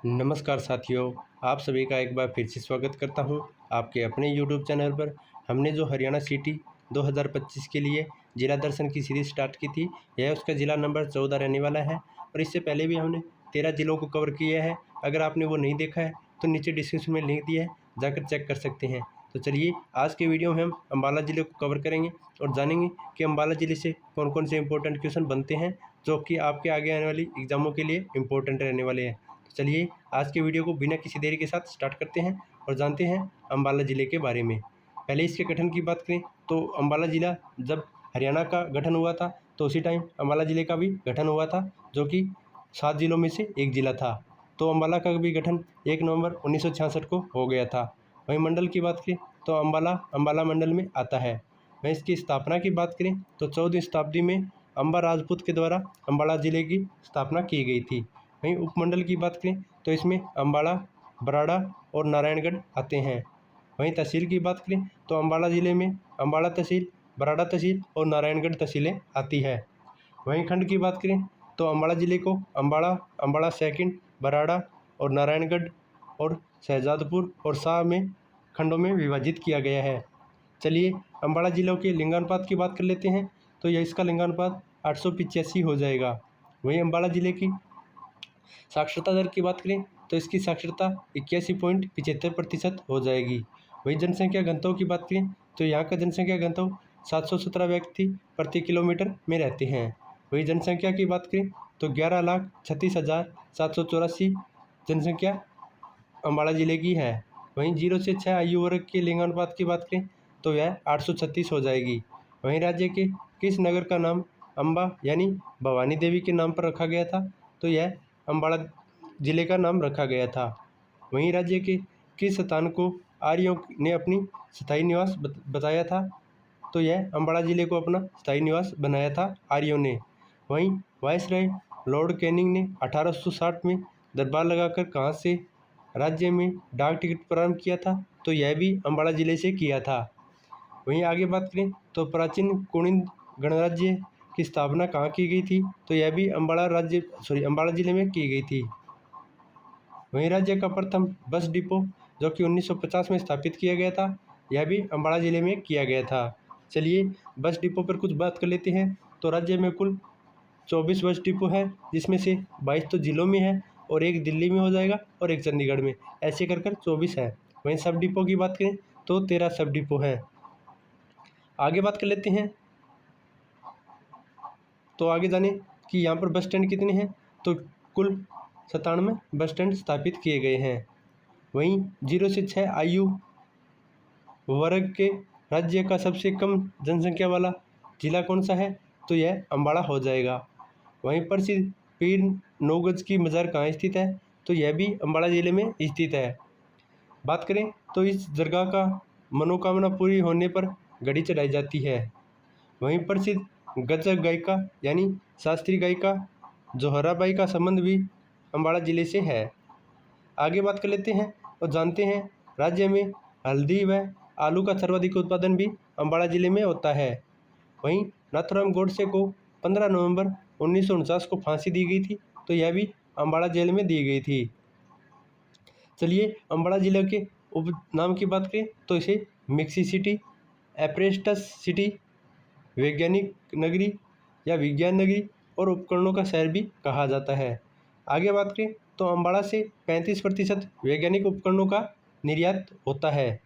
नमस्कार साथियों, आप सभी का एक बार फिर से स्वागत करता हूं आपके अपने यूट्यूब चैनल पर। हमने जो हरियाणा सिटी 2025 के लिए जिला दर्शन की सीरीज स्टार्ट की थी, यह उसका ज़िला नंबर 14 रहने वाला है और इससे पहले भी हमने 13 ज़िलों को कवर किया है। अगर आपने वो नहीं देखा है तो नीचे डिस्क्रिप्शन में लिंक दिया है, जाकर चेक कर सकते हैं। तो चलिए, आज के वीडियो में हम अम्बाला ज़िले को कवर करेंगे और जानेंगे कि अम्बाला ज़िले से कौन कौन से इंपॉर्टेंट क्वेश्चन बनते हैं, जो कि आपके आगे आने वाली एग्ज़ामों के लिए इंपॉर्टेंट रहने वाले हैं। तो चलिए, आज के वीडियो को बिना किसी देरी के साथ स्टार्ट करते हैं और जानते हैं अम्बाला ज़िले के बारे में। पहले इसके गठन की बात करें तो अम्बाला ज़िला जब हरियाणा का गठन हुआ था तो उसी टाइम अम्बाला ज़िले का भी गठन हुआ था, जो कि 7 ज़िलों में से एक ज़िला था। तो अम्बाला का भी गठन 1 नवंबर 1966 को हो गया था। वहीं मंडल की बात करें तो अम्बाला मंडल में आता है। वहीं इसकी स्थापना की बात करें तो 14वीं शताब्दी में अम्बा राजपूत के द्वारा अम्बाला ज़िले की स्थापना की गई थी। वहीं उपमंडल की बात करें तो इसमें अम्बाला, बराड़ा और नारायणगढ़ आते हैं। वहीं तहसील की बात करें तो अम्बाला ज़िले में अम्बाला तहसील, बराड़ा तहसील और नारायणगढ़ तहसीलें आती है। वहीं खंड की बात करें तो अम्बाला ज़िले को अम्बाड़ा, अम्बाला सेकंड, बराड़ा और नारायणगढ़ और शहजादपुर और शाह में खंडों में विभाजित किया गया है। चलिए, अम्बाला ज़िलों के लिंगानुपात की बात कर लेते हैं। तो यह इसका लिंगानुपात 885 हो जाएगा। वहीं अम्बाला ज़िले की साक्षरता दर की बात करें तो इसकी साक्षरता 81.75% हो जाएगी। वहीं जनसंख्या घनत्व की बात करें तो यहाँ का जनसंख्या घनत्व 717 व्यक्ति प्रति किलोमीटर में रहते हैं। वहीं जनसंख्या की बात करें तो 11,36,784 जनसंख्या अम्बाला ज़िले की है। वहीं 0 से 6 आयु वर्ग के लिंगानुपात की बात करें तो यह 836 हो जाएगी। वहीं राज्य के किस नगर का नाम अम्बा यानी भवानी देवी के नाम पर रखा गया था, तो यह अम्बाला ज़िले का नाम रखा गया था। वहीं राज्य के किस स्थान को आर्यों ने अपनी स्थायी निवास बताया था, तो यह अम्बाला ज़िले को अपना स्थायी निवास बनाया था आर्यों ने। वहीं वायसराय लॉर्ड कैनिंग ने 1860 में दरबार लगाकर कहाँ से राज्य में डाक टिकट प्रारंभ किया था, तो यह भी अम्बाला ज़िले से किया था। वहीं आगे बात करें तो प्राचीन कुणिद गणराज्य की स्थापना कहाँ की गई थी, तो यह भी अम्बाला ज़िले में की गई थी। वहीं राज्य का प्रथम बस डिपो जो कि 1950 में स्थापित किया गया था, यह भी अम्बाला ज़िले में किया गया था। चलिए, बस डिपो पर कुछ बात कर लेते हैं। तो राज्य में कुल 24 बस डिपो है, जिसमें से 22 तो ज़िलों में है और एक दिल्ली में हो जाएगा और एक चंडीगढ़ में, ऐसे कर 24 है। वहीं सब डिपो की बात करें तो 13 सब डिपो हैं। आगे बात कर लेते हैं। तो आगे जाने कि यहाँ पर बस स्टैंड कितने हैं, तो कुल 97 बस स्टैंड स्थापित किए गए हैं। वहीं 0 से 6 आयु वर्ग के राज्य का सबसे कम जनसंख्या वाला जिला कौन सा है, तो यह अम्बाला हो जाएगा। वहीं प्रसिद्ध पीर 9 गज की मज़ार कहाँ स्थित है, तो यह भी अम्बाला ज़िले में स्थित है। बात करें तो इस दरगाह का मनोकामना पूरी होने पर घड़ी चढ़ाई जाती है। वहीं प्रसिद्ध गज़ल गायिका यानी शास्त्रीय गायिका जोहराबाई का संबंध भी अम्बाला ज़िले से है। आगे बात कर लेते हैं और जानते हैं राज्य में हल्दी व आलू का सर्वाधिक उत्पादन भी अम्बाला ज़िले में होता है। वहीं नाथूराम गोडसे को 15 नवंबर 1949 को फांसी दी गई थी, तो यह भी अम्बाला जेल में दी गई थी। चलिए, अम्बाला ज़िले के उपनाम की बात करें तो इसे मिक्सी सिटी, एप्रेस्टस सिटी, वैज्ञानिक नगरी या विज्ञान नगरी और उपकरणों का शहर भी कहा जाता है। आगे बात करें तो अम्बाला से 35% वैज्ञानिक उपकरणों का निर्यात होता है।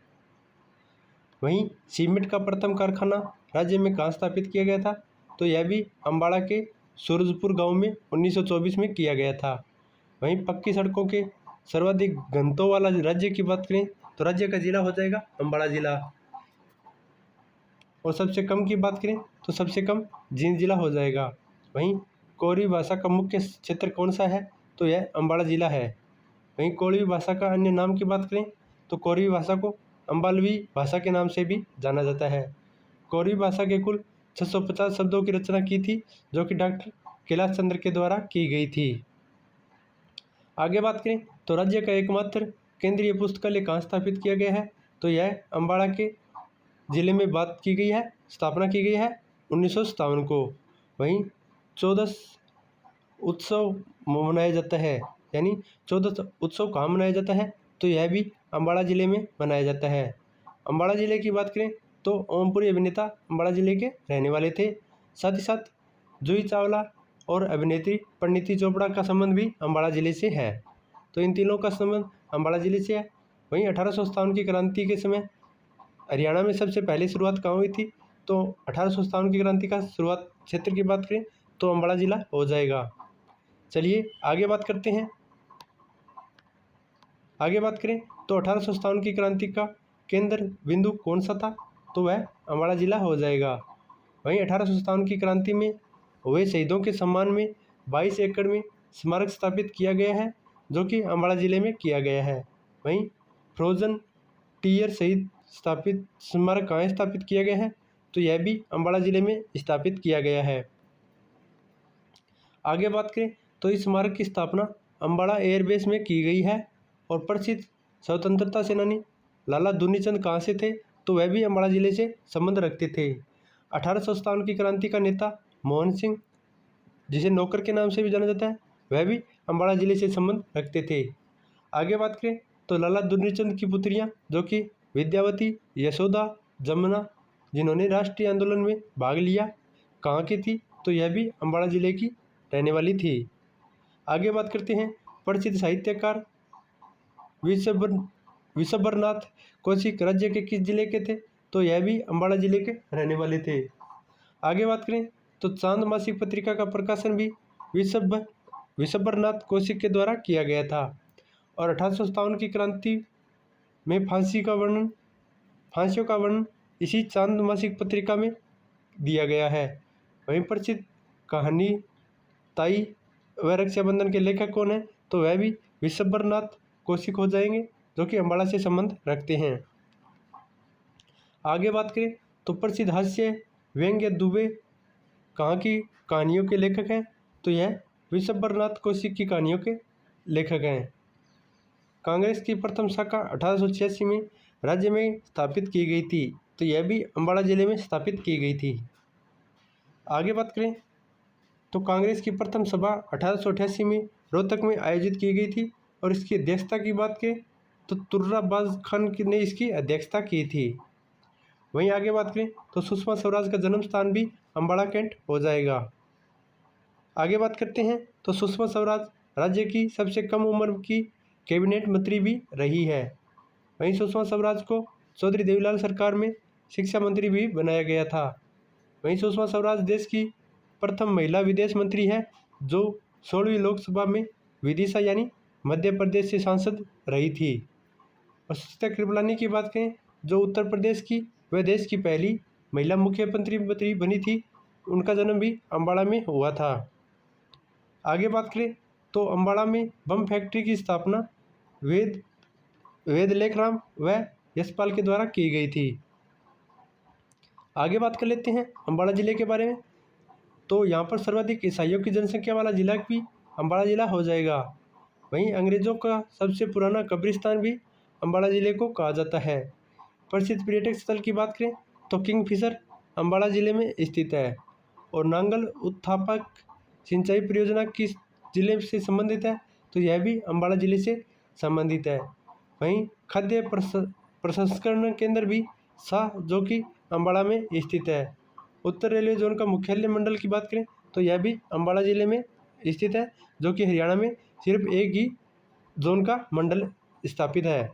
वहीं सीमेंट का प्रथम कारखाना राज्य में कहाँ स्थापित किया गया था, तो यह भी अम्बाला के सूरजपुर गांव में 1924 में किया गया था। वहीं पक्की सड़कों के सर्वाधिक घनत्व वाला राज्य की बात करें तो राज्य का जिला हो जाएगा अम्बाला ज़िला। और सबसे कम की बात करें तो सबसे कम जींद जिला हो जाएगा। वहीं कोरवी भाषा का मुख्य क्षेत्र कौन सा है, तो यह अम्बाला ज़िला है। वहीं कोरवी भाषा का अन्य नाम की बात करें तो कोरवी भाषा को अम्बालवी भाषा के नाम से भी जाना जाता है। कोरवी भाषा के कुल 650 शब्दों की रचना की थी, जो कि डॉक्टर कैलाश चंद्र के द्वारा की गई थी। आगे बात करें तो राज्य का एकमात्र केंद्रीय पुस्तकालय कहाँ स्थापित किया गया है, तो यह अम्बाला के ज़िले में बात की गई है, स्थापना की गई है 1957 को। वहीं 14 उत्सव मनाया जाता है, यानी 14 उत्सव कहाँ मनाया जाता है, तो यह भी अम्बाड़ा ज़िले में मनाया जाता है। अम्बाड़ा ज़िले की बात करें तो ओमपुरी अभिनेता अम्बाड़ा ज़िले के रहने वाले थे। साथ ही साथ जूही चावला और अभिनेत्री परिणीति चोपड़ा का संबंध भी अम्बाड़ा ज़िले से है। तो इन तीनों का संबंध अम्बाड़ा ज़िले से है। वहीं 1857 की क्रांति के समय हरियाणा में सबसे पहले शुरुआत कहाँ हुई थी, तो 1857 की क्रांति का शुरुआत क्षेत्र की बात करें तो अम्बाड़ा ज़िला हो जाएगा। चलिए आगे बात करते हैं। आगे बात करें तो 1857 की क्रांति का केंद्र बिंदु कौन सा था, तो वह अम्बाड़ा ज़िला हो जाएगा। वहीं 1857 की क्रांति में हुए शहीदों के सम्मान में 22 एकड़ में स्मारक स्थापित किया गया है, जो कि अम्बाड़ा ज़िले में किया गया है। वहीं फ्रोजन टीयर शहीद स्थापित स्मारक कहाँ स्थापित किया गया है, तो यह भी अम्बाड़ा ज़िले में स्थापित किया गया है। आगे बात करें तो इस स्मारक की स्थापना अम्बाड़ा एयरबेस में की गई है और प्रसिद्ध स्वतंत्रता सेनानी लाला दुन्नीचंद कहाँ से थे, तो वह भी अम्बाड़ा ज़िले से संबंध रखते थे। 1857 की क्रांति का नेता मोहन सिंह, जिसे नौकर के नाम से भी जाना जाता है, वह भी अम्बाड़ा ज़िले से संबंध रखते थे। आगे बात करें तो लाला दुन्नीचंद की पुत्रियां जो कि विद्यावती, यशोदा, जमुना, जिन्होंने राष्ट्रीय आंदोलन में भाग लिया, कहाँ की थी, तो यह भी अम्बाड़ा ज़िले की रहने वाली थी। आगे बात करते हैं प्रसिद्ध साहित्यकार विशंबरनाथ कौशिक राज्य के किस जिले के थे, तो यह भी अम्बाड़ा ज़िले के रहने वाले थे। आगे बात करें तो चांद मासिक पत्रिका का प्रकाशन भी विशंबरनाथ कौशिक के द्वारा किया गया था। और 1857 की क्रांति में फांसियों का वर्णन इसी चांद मासिक पत्रिका में दिया गया है। वहीं प्रसिद्ध कहानी ताई व रक्षाबंधन के लेखक कौन है, तो वह भी विशंबरनाथ कौशिक हो जाएंगे, जो कि अम्बाड़ा से संबंध रखते हैं। आगे बात करें तो प्रसिद्ध हास्य व्यंग्य दुबे कहाँ की कहानियों के लेखक हैं, तो यह विशंबरनाथ कौशिक की कहानियों के लेखक हैं। कांग्रेस की प्रथम शाखा 1886 में राज्य में स्थापित की गई थी, तो यह भी अम्बाड़ा ज़िले में स्थापित की गई थी। आगे बात करें तो कांग्रेस की प्रथम सभा 1888 में रोहतक में आयोजित की गई थी और इसकी अध्यक्षता की बात करें तो तुर्राबाज खान ने इसकी अध्यक्षता की थी। वहीं आगे बात करें तो सुषमा स्वराज का जन्म स्थान भी अम्बाड़ा कैंट हो जाएगा। आगे बात करते हैं तो सुषमा स्वराज राज्य की सबसे कम उम्र की कैबिनेट मंत्री भी रही है। वहीं सुषमा स्वराज को चौधरी देवीलाल सरकार में शिक्षा मंत्री भी बनाया गया था। वहीं सुषमा स्वराज देश की प्रथम महिला विदेश मंत्री है, जो 16वीं लोकसभा में विदिशा यानी मध्य प्रदेश से सांसद रही थी। और सुचित्रा कृपलानी की बात करें जो उत्तर प्रदेश की व देश की पहली महिला मुख्यमंत्री बनी थी, उनका जन्म भी अम्बाड़ा में हुआ था। आगे बात करें तो अम्बाड़ा में बम फैक्ट्री की स्थापना वेद लेखराम व यशपाल के द्वारा की गई थी। आगे बात कर लेते हैं अम्बाड़ा ज़िले के बारे में। तो यहाँ पर सर्वाधिक ईसाइयों की जनसंख्या वाला जिला भी अम्बाड़ा ज़िला हो जाएगा। वहीं अंग्रेज़ों का सबसे पुराना कब्रिस्तान भी अम्बाड़ा ज़िले को कहा जाता है। प्रसिद्ध पर्यटक स्थल की बात करें तो किंगफिशर अम्बाड़ा ज़िले में स्थित है और नांगल उत्थापक सिंचाई परियोजना किस जिले से संबंधित है, तो यह भी अम्बाड़ा ज़िले से संबंधित है। वहीं खाद्य प्रसंस्करण केंद्र भी जो कि अम्बाड़ा में स्थित है। उत्तर रेलवे जोन का मुख्यालय मंडल की बात करें तो यह भी अम्बाड़ा ज़िले में स्थित है, जो कि हरियाणा में सिर्फ एक ही जोन का मंडल स्थापित है।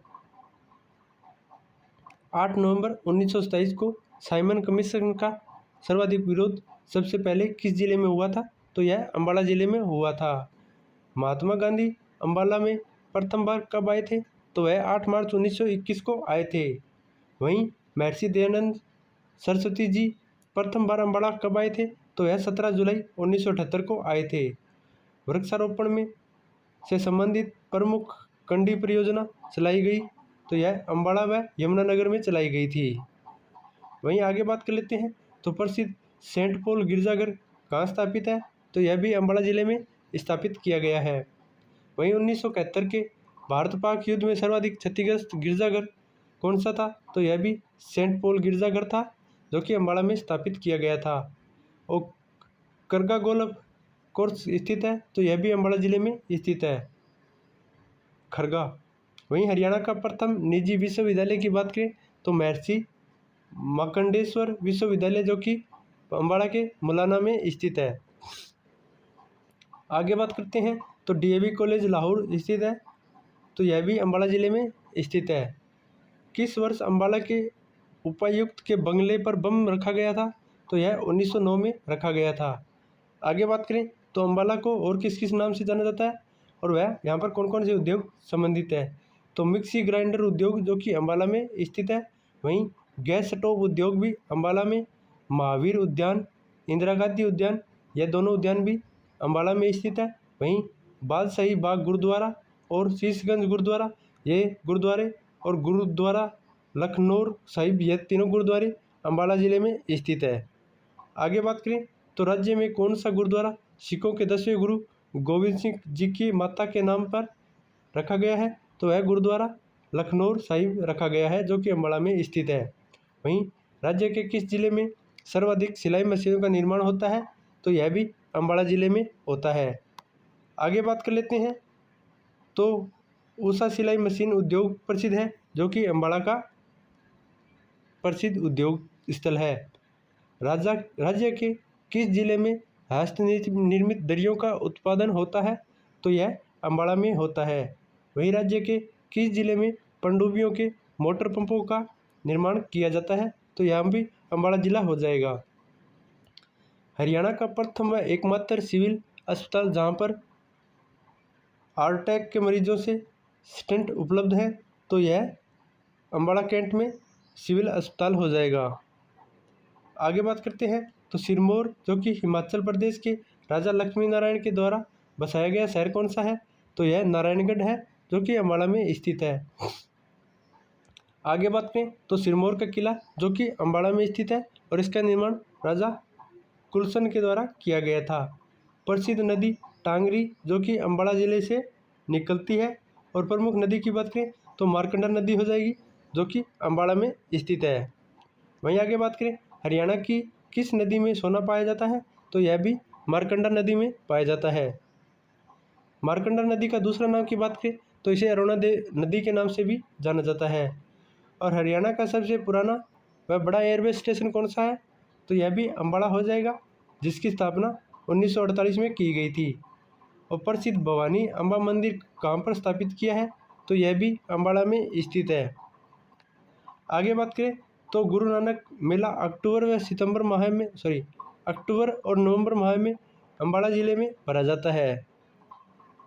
8 नवंबर 1927 को साइमन कमीशन का सर्वाधिक विरोध सबसे पहले किस जिले में हुआ था, तो यह अम्बाड़ा ज़िले में हुआ था। महात्मा गांधी अम्बाला में प्रथम बार कब आए थे, तो वह 8 मार्च 1921 को आए थे। वहीं महर्षि दयानंद सरस्वती जी प्रथम बार अम्बाड़ा कब आए थे, तो वह 17 जुलाई 1978 को आए थे। वृक्षारोपण में से संबंधित प्रमुख कंडी परियोजना चलाई गई, तो यह अम्बाड़ा व यमुनानगर में चलाई गई थी। वहीं आगे बात कर लेते हैं तो प्रसिद्ध सेंट पॉल गिरजाघर कहाँ स्थापित है, तो यह भी अम्बाड़ा ज़िले में स्थापित किया गया है। वहीं 1971 के भारत पाक युद्ध में सर्वाधिक क्षतिग्रस्त गिरजाघर कौन सा था, तो यह भी सेंट पॉल गिरजाघर था, जो कि अम्बाड़ा में स्थापित किया गया था। और करगा गोल्फ कोर्स स्थित है, तो यह भी अम्बाड़ा ज़िले में स्थित है। खरगा। वहीं हरियाणा का प्रथम निजी विश्वविद्यालय की बात करें तो महर्षि मार्कंडेश्वर विश्वविद्यालय, जो कि अम्बाला के मुलाना में स्थित है। आगे बात करते हैं तो डीएवी कॉलेज लाहौर स्थित है, तो यह भी अम्बाला ज़िले में स्थित है। किस वर्ष अम्बाला के उपायुक्त के बंगले पर बम रखा गया था? तो यह 1909 में रखा गया था। आगे बात करें तो अम्बाला को और किस किस नाम से जाना जाता है और वह यहाँ पर कौन कौन से उद्योग संबंधित है? तो मिक्सी ग्राइंडर उद्योग, जो कि अम्बाला में स्थित है। वहीं गैस स्टोव उद्योग भी अम्बाला में, महावीर उद्यान, इंदिरा गांधी उद्यान, यह दोनों उद्यान भी अम्बाला में स्थित है। वहीं बादशाही बाग गुरुद्वारा और शीशगंज गुरुद्वारा, ये गुरुद्वारे, और गुरुद्वारा लखनौर साहिब, यह तीनों गुरुद्वारे अम्बाला ज़िले में स्थित है। आगे बात करें तो राज्य में कौन सा गुरुद्वारा सिखों के 10वें गुरु गोविंद सिंह जी की माता के नाम पर रखा गया है? तो वह गुरुद्वारा लखनौर साहिब रखा गया है, जो कि अम्बाला में स्थित है। वहीं राज्य के किस जिले में सर्वाधिक सिलाई मशीनों का निर्माण होता है? तो यह भी अम्बाला ज़िले में होता है। आगे बात कर लेते हैं तो उषा सिलाई मशीन उद्योग प्रसिद्ध है, जो कि अम्बाला का प्रसिद्ध उद्योग स्थल है। राज्य के किस जिले में हस्त निर्मित दरियों का उत्पादन होता है? तो यह अम्बाला में होता है। वहीं राज्य के किस जिले में पनडुब्बियों के मोटर पंपों का निर्माण किया जाता है? तो यह भी अम्बाला जिला हो जाएगा। हरियाणा का प्रथम व एकमात्र सिविल अस्पताल जहां पर हार्ट अटैक के मरीजों से स्टेंट उपलब्ध है, तो यह अम्बाला कैंट में सिविल अस्पताल हो जाएगा। आगे बात करते हैं तो सिरमौर, जो कि हिमाचल प्रदेश के राजा लक्ष्मी नारायण के द्वारा बसाया गया शहर कौन सा है? तो यह नारायणगढ़ है, जो कि अम्बाला में स्थित है। आगे बात करें तो सिरमौर का किला, जो कि अम्बाला में स्थित है, और इसका निर्माण राजा कुलसन के द्वारा किया गया था। प्रसिद्ध नदी टांगरी, जो कि अम्बाला ज़िले से निकलती है, और प्रमुख नदी की बात करें तो मार्कंडा नदी हो जाएगी, जो कि अम्बाला में स्थित है। वहीं आगे बात करें हरियाणा की किस नदी में सोना पाया जाता है? तो यह भी मार्कंडा नदी में पाया जाता है। मार्कंडा नदी का दूसरा नाम की बात करें तो इसे अरुणा नदी के नाम से भी जाना जाता है। और हरियाणा का सबसे पुराना व बड़ा एयरबेस स्टेशन कौन सा है? तो यह भी अम्बाला हो जाएगा, जिसकी स्थापना 1948 में की गई थी। और प्रसिद्ध भवानी अम्बा मंदिर कहाँ पर स्थापित किया है? तो यह भी अम्बाला में स्थित है। आगे बात करें तो गुरु नानक मेला अक्टूबर और नवंबर माह में अम्बाला ज़िले में भरा जाता है।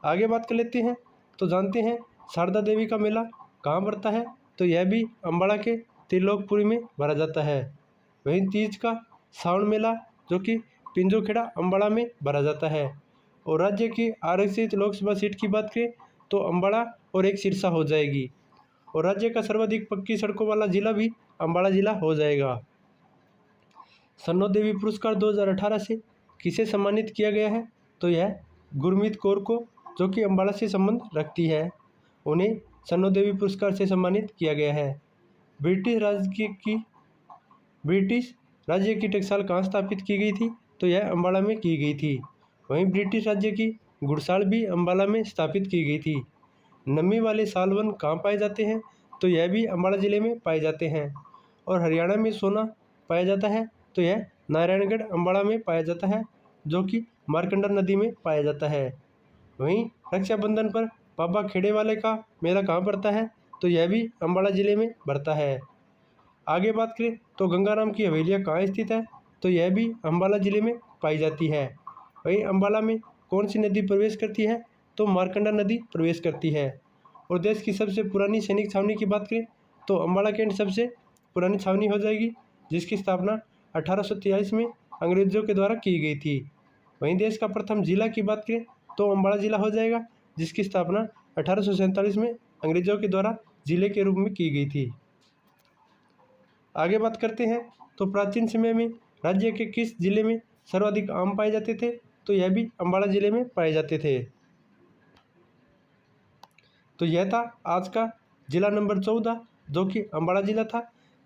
आगे बात कर लेते हैं तो जानते हैं शारदा देवी का मेला कहाँ पड़ता है? तो यह भी अम्बाला के त्रिलोकपुरी में भरा जाता है। वहीं तीज का सावन मेला, जो कि पिंजोखेड़ा अम्बाला में भरा जाता है। और राज्य की आरक्षित लोकसभा सीट की बात करें तो अम्बाला और एक सिरसा हो जाएगी। और राज्य का सर्वाधिक पक्की सड़कों वाला जिला भी अम्बाला जिला हो जाएगा। सन्नो देवी पुरस्कार 2018 से किसे सम्मानित किया गया है? तो यह गुरमीत कौर को, जो कि अम्बाला से संबंध रखती है, उन्हें सन्नो देवी पुरस्कार से सम्मानित किया गया है। ब्रिटिश राज्य की टकसाल कहाँ स्थापित की गई थी? तो यह अम्बाला में की गई थी। वहीं ब्रिटिश राज्य की घुड़साल भी अम्बाला में स्थापित की गई थी। नमी वाले सालवन कहाँ पाए जाते हैं? तो यह भी अम्बाला ज़िले में पाए जाते हैं। और हरियाणा में सोना पाया जाता है, तो यह नारायणगढ़ अम्बाला में पाया जाता है, जो कि मार्कंडा नदी में पाया जाता है। वहीं रक्षाबंधन पर बाबा खेड़े वाले का मेला कहाँ पड़ता है? तो यह भी अम्बाला ज़िले में पड़ता है। आगे बात करें तो गंगाराम की हवेलियाँ कहाँ स्थित है? तो यह भी अम्बाला ज़िले में पाई जाती है। वहीं अम्बाला में कौन सी नदी प्रवेश करती है? तो मार्कंडा नदी प्रवेश करती है। और देश की सबसे पुरानी सैनिक छावनी की बात करें तो अम्बाला कैंट सबसे पुरानी छावनी हो जाएगी, जिसकी स्थापना 1843 में अंग्रेजों के द्वारा की गई थी। वहीं देश का प्रथम जिला की बात करें तो अम्बाला जिला हो जाएगा, जिसकी स्थापना 1847 में अंग्रेजों के द्वारा जिले के रूप में की गई थी। आगे बात करते हैं तो प्राचीन समय में राज्य के किस जिले में सर्वाधिक आम पाए जाते थे? तो यह भी अम्बाला जिले में पाए जाते थे। तो यह था आज का जिला नंबर 14, जो कि अम्बाला जिला था।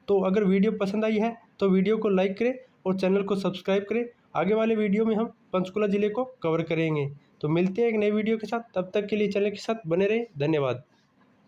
तो अगर वीडियो पसंद आई है तो वीडियो को लाइक करें और चैनल को सब्सक्राइब करें। आगे वाले वीडियो में हम पंचकुला ज़िले को कवर करेंगे। तो तो मिलते हैं एक नई वीडियो के साथ, तब तक के लिए चैनल के साथ बने रहें। धन्यवाद।